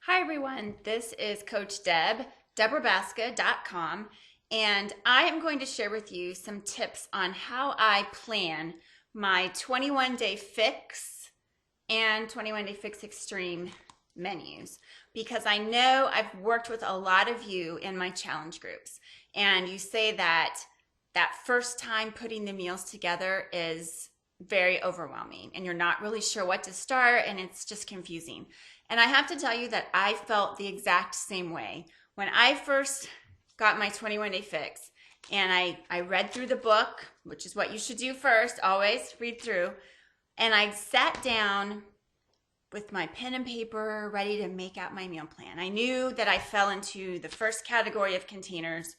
Hi everyone, this is Coach Deb, drbaska.com, and I am going to share with you some tips on how I plan my 21-day fix and 21-day fix extreme menus, because I know I've worked with a lot of you in my challenge groups, and you say that first time putting the meals together is very overwhelming and you're not really sure what to start and it's just confusing. And I have to tell you that I felt the exact same way when I first got my 21-day fix, and I read through the book, which is what you should do first, always read through, and I sat down with my pen and paper ready to make out my meal plan. I knew that I fell into the first category of containers.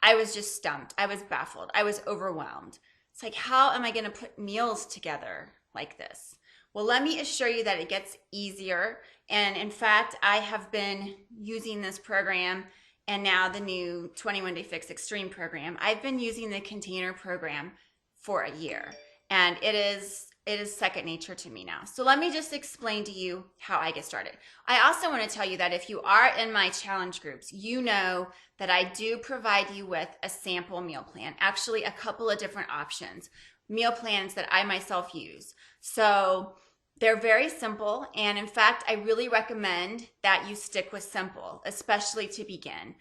I was just stumped. I was baffled. I was overwhelmed. It's like, how am I going to put meals together like this? Well, let me assure you that it gets easier. And in fact, I have been using this program and now the new 21-Day Fix Extreme program. I've been using the container program for a year, and it is second nature to me now. So let me just explain to you how I get started. I also want to tell you that if you are in my challenge groups, you know that I do provide you with a sample meal plan, actually a couple of different options, meal plans that I myself use. So they're very simple, and in fact, I really recommend that you stick with simple, especially to begin.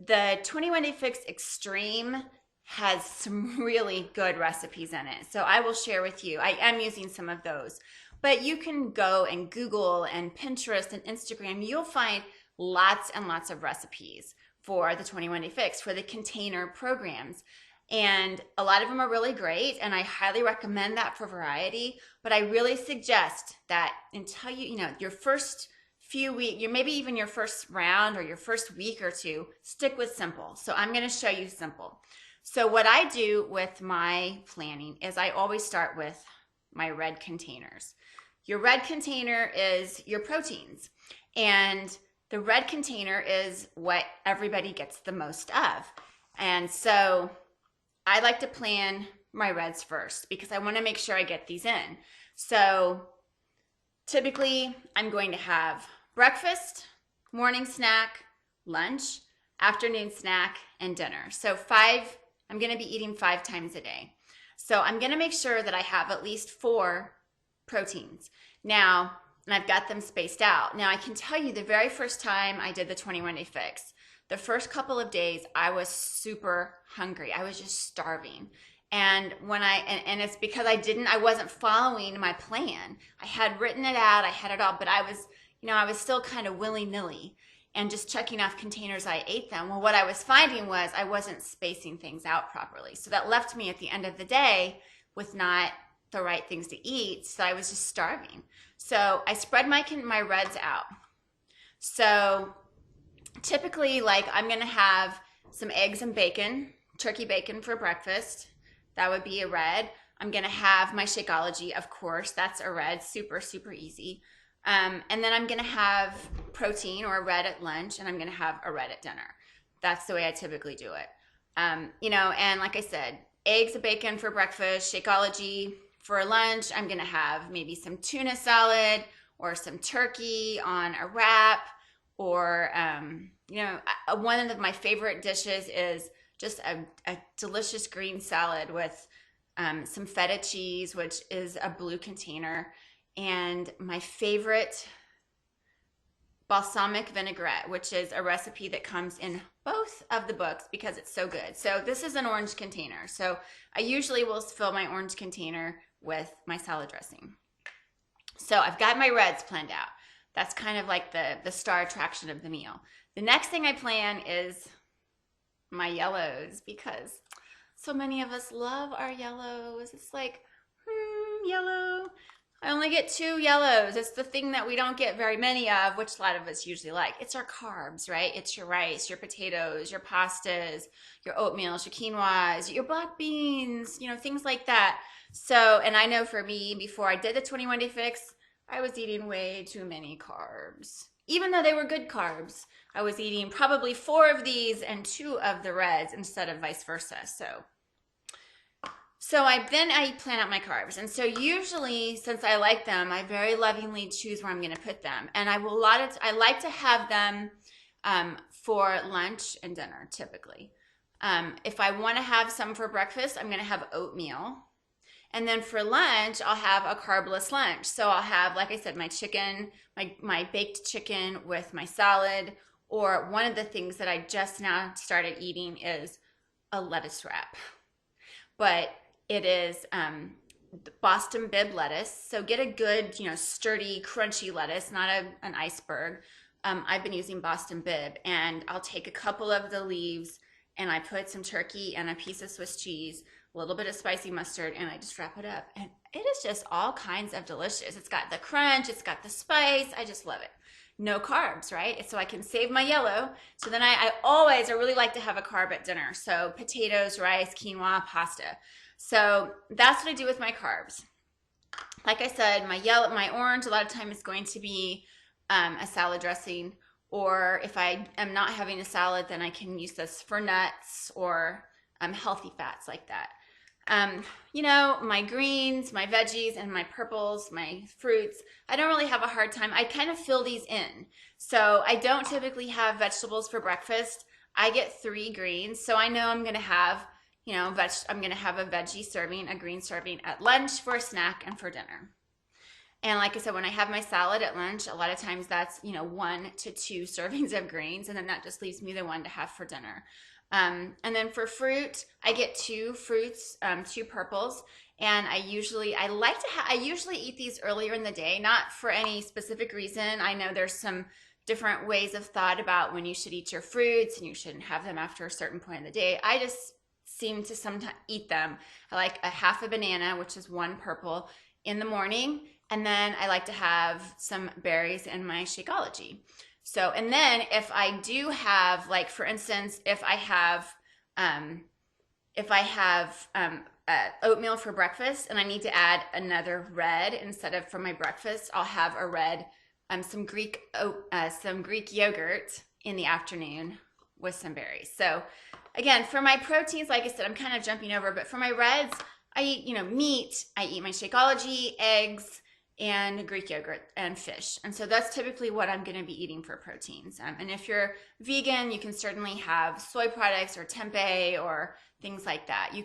The 21-Day Fix Extreme has some really good recipes in it, so I will share with you. I am using some of those, but you can go and Google and Pinterest and Instagram. You'll find lots and lots of recipes for the 21-Day Fix, for the container programs. And a lot of them are really great, and I highly recommend that for variety. But I really suggest that until your first few weeks, maybe even your first round or your first week or two, stick with simple. So I'm going to show you simple. So what I do with my planning is I always start with my red containers. Your red container is your proteins, and the red container is what everybody gets the most of. And so I like to plan my reds first because I want to make sure I get these in. So typically I'm going to have breakfast, morning snack, lunch, afternoon snack, and dinner. So I'm going to be eating 5 times a day. So I'm going to make sure that I have at least 4 proteins. Now, and I've got them spaced out. Now I can tell you the very first time I did the 21-Day Fix, the first couple of days, I was super hungry. I was just starving. And and it's because I wasn't following my plan. I had written it out, I had it all, but I was still kind of willy-nilly and just checking off containers I ate them. Well, what I was finding was I wasn't spacing things out properly. So that left me at the end of the day with not the right things to eat. So I was just starving. So I spread my reds out. So typically, I'm going to have some eggs and bacon, turkey bacon for breakfast. That would be a red. I'm going to have my Shakeology, of course. That's a red, super, super easy. And then I'm going to have protein or a red at lunch, and I'm going to have a red at dinner. That's the way I typically do it. And like I said, eggs and bacon for breakfast, Shakeology for lunch. I'm going to have maybe some tuna salad or some turkey on a wrap. Or, one of my favorite dishes is just a delicious green salad with some feta cheese, which is a blue container, and my favorite balsamic vinaigrette, which is a recipe that comes in both of the books because it's so good. So this is an orange container. So I usually will fill my orange container with my salad dressing. So I've got my reds planned out. That's kind of like the star attraction of the meal. The next thing I plan is my yellows, because so many of us love our yellows. It's like, yellow. I only get 2 yellows. It's the thing that we don't get very many of, which a lot of us usually like. It's our carbs, right? It's your rice, your potatoes, your pastas, your oatmeals, your quinoas, your black beans, things like that. So, and I know for me, before I did the 21-Day Fix, I was eating way too many carbs. Even though they were good carbs, I was eating probably 4 of these and 2 of the reds instead of vice versa. So I plan out my carbs. And so usually, since I like them, I very lovingly choose where I'm going to put them. And I like to have them for lunch and dinner typically. If I want to have some for breakfast, I'm going to have oatmeal. And then for lunch, I'll have a carbless lunch. So I'll have, like I said, my chicken, my baked chicken with my salad. Or one of the things that I just now started eating is a lettuce wrap. But it is Boston bib lettuce. So get a good, sturdy, crunchy lettuce, not an iceberg. I've been using Boston bib, and I'll take a couple of the leaves and I put some turkey and a piece of Swiss cheese, a little bit of spicy mustard, and I just wrap it up. And it is just all kinds of delicious. It's got the crunch, it's got the spice. I just love it. No carbs, right? So I can save my yellow. So then I really like to have a carb at dinner. So potatoes, rice, quinoa, pasta. So that's what I do with my carbs. Like I said, my orange, a lot of time is going to be a salad dressing. Or if I am not having a salad, then I can use this for nuts or healthy fats like that. My greens, my veggies, and my purples, my fruits, I don't really have a hard time. I kind of fill these in. So I don't typically have vegetables for breakfast. I get 3 greens. So I know I'm going to have, I'm going to have a veggie serving, a green serving at lunch for a snack and for dinner. And like I said, when I have my salad at lunch, a lot of times that's, 1 to 2 servings of greens. And then that just leaves me the one to have for dinner. And then for fruit, I get 2 fruits, 2 purples, and I usually eat these earlier in the day, not for any specific reason. I know there's some different ways of thought about when you should eat your fruits, and you shouldn't have them after a certain point in the day. I just seem to sometimes eat them. I like a half a banana, which is 1 purple, in the morning, and then I like to have some berries in my Shakeology. So, and then if I do have, like, for instance, if I have oatmeal for breakfast and I need to add another red instead of for my breakfast, I'll have a red, some Greek yogurt in the afternoon with some berries. So again, for my proteins, like I said, I'm kind of jumping over, but for my reds, I eat, meat, I eat my Shakeology, eggs, and Greek yogurt and fish. And so that's typically what I'm going to be eating for proteins. And if you're vegan, you can certainly have soy products or tempeh or things like that.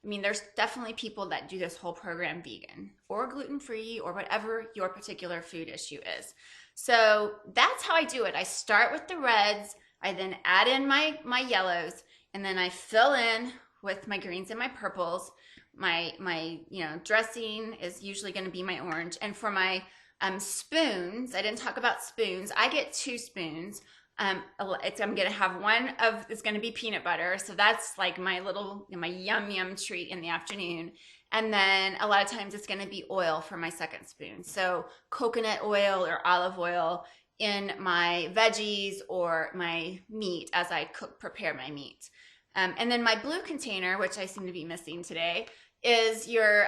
There's definitely people that do this whole program vegan or gluten-free or whatever your particular food issue is. So that's how I do it. I start with the reds, I then add in my yellows, and then I fill in with my greens and my purples. My dressing is usually going to be my orange. And for my spoons, I didn't talk about spoons. I get 2 spoons. I'm going to have one of, it's going to be peanut butter. So that's like my yum treat in the afternoon. And then a lot of times it's going to be oil for my second spoon. So coconut oil or olive oil in my veggies or my meat as I prepare my meat. And then my blue container, which I seem to be missing today, is your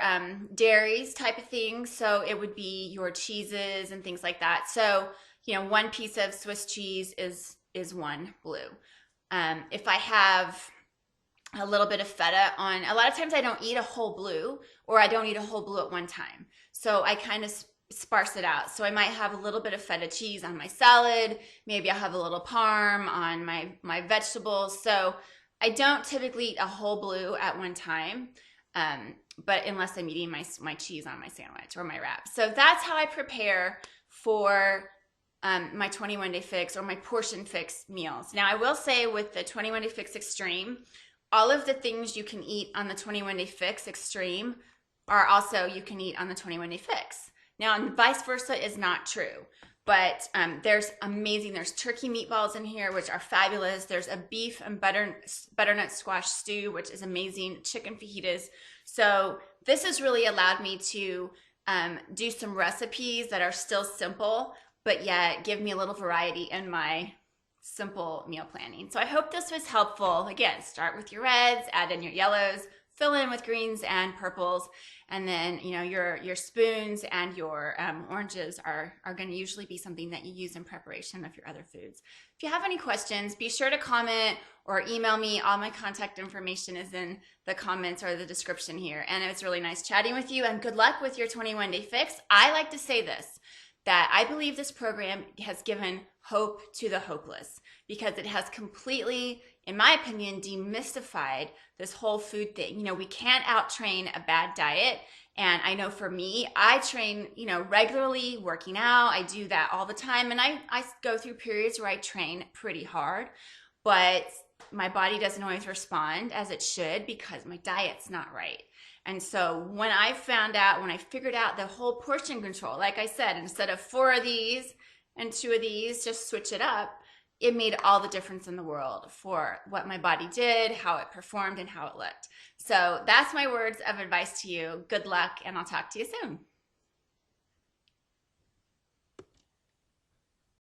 dairies type of thing. So it would be your cheeses and things like that. So, 1 piece of Swiss cheese is 1 blue. If I have a little bit of feta on, a lot of times I don't eat a whole blue, or I don't eat a whole blue at one time. So I kind of sparse it out. So I might have a little bit of feta cheese on my salad. Maybe I'll have a little parm on my vegetables. So I don't typically eat a whole blue at one time, but unless I'm eating my cheese on my sandwich or my wrap. So that's how I prepare for my 21-day fix or my portion fix meals. Now, I will say with the 21-day fix extreme, all of the things you can eat on the 21-day fix extreme are also you can eat on the 21-day fix. Now, and vice versa is not true. But there's turkey meatballs in here, which are fabulous. There's a beef and butternut squash stew, which is amazing. Chicken fajitas. So this has really allowed me to do some recipes that are still simple, but yet give me a little variety in my simple meal planning. So I hope this was helpful. Again, start with your reds, add in your yellows, fill in with greens and purples. And then, you know, your spoons and your oranges are going to usually be something that you use in preparation of your other foods. If you have any questions, be sure to comment or email me. All my contact information is in the comments or the description here. And it's really nice chatting with you, and good luck with your 21-day fix. I like to say this, that I believe this program has given hope to the hopeless, because it has completely, in my opinion, demystified this whole food thing. You know, we can't out-train a bad diet. And I know for me, I train, you know, regularly, working out. I do that all the time. And I go through periods where I train pretty hard, but my body doesn't always respond as it should because my diet's not right. And so when I figured out the whole portion control, like I said, instead of 4 of these and 2 of these, just switch it up, it made all the difference in the world for what my body did, how it performed, and how it looked. So that's my words of advice to you. Good luck, and I'll talk to you soon.